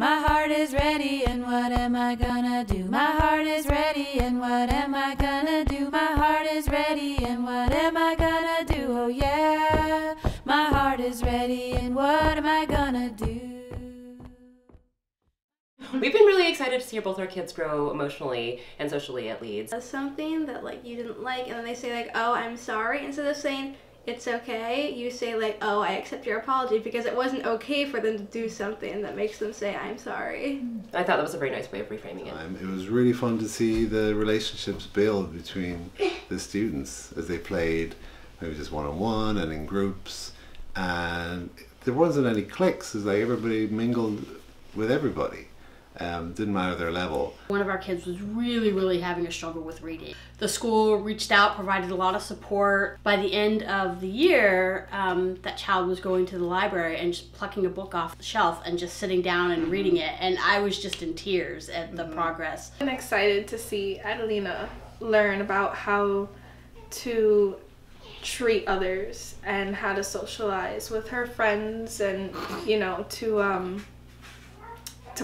My heart is ready, and what am I gonna do? My heart is ready, and what am I gonna do? My heart is ready, and what am I gonna do? Oh yeah, my heart is ready, and what am I gonna do? We've been really excited to see both our kids grow emotionally and socially at Leeds. Something that like you didn't like, and then they say like, oh, I'm sorry, instead of saying it's okay, you say like, oh, I accept your apology, because it wasn't okay for them to do something that makes them say I'm sorry. I thought that was a very nice way of reframing it. It was really fun to see the relationships build between the students as they played, maybe just one-on-one and in groups, and there wasn't any cliques, as like everybody mingled with everybody. Didn't matter their level. One of our kids was really having a struggle with reading. The school reached out, provided a lot of support. By the end of the year, that child was going to the library and just plucking a book off the shelf and just sitting down and reading it, and I was just in tears at the progress. I'm excited to see Adelina learn about how to treat others and how to socialize with her friends, and you know, to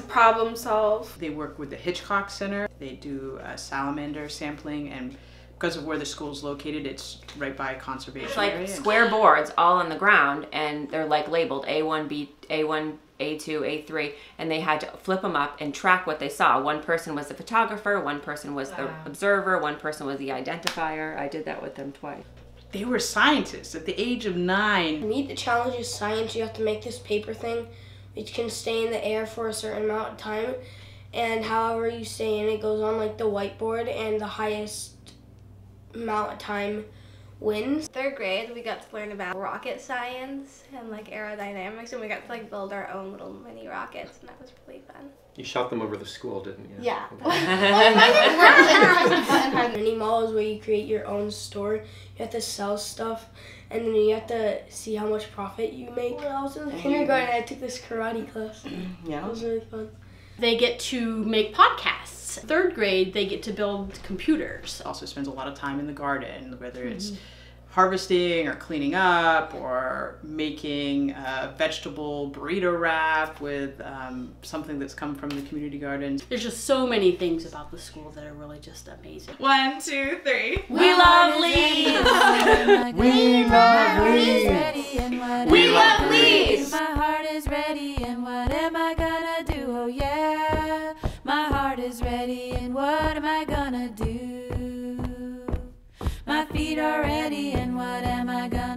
problem solve. They work with the Hitchcock Center. They do salamander sampling, and because of where the school's located, it's right by a conservation area. It's like square boards all on the ground, and they're like labeled A1, B, A1, A2, A3, and they had to flip them up and track what they saw. One person was the photographer, one person was the observer, one person was the identifier. I did that with them twice. They were scientists at the age of 9. To meet the challenge is science. You have to make this paper thing which can stay in the air for a certain amount of time, and however you stay in it goes on like the whiteboard, and the highest amount of time wins. Third grade, we got to learn about rocket science and like aerodynamics, and we got to like build our own little mini rockets, and that was really fun. You shot them over the school, didn't you? Yeah. Mini mall is where you create your own store. You have to sell stuff, and then you have to see how much profit you make. When I was in kindergarten, I took this karate class. Yeah. It was really fun. They get to make podcasts. Third grade, they get to build computers. Also spends a lot of time in the garden, whether it's harvesting or cleaning up or making a vegetable burrito wrap with something that's come from the community gardens. There's just so many things about the school that are really just amazing. 1, 2, 3. We love Leeds! We love Leeds! We love Leeds! My heart is ready, and what am I gonna do? Oh yeah, my heart is ready, and what am I gonna do? My feet are ready, and what am I gonna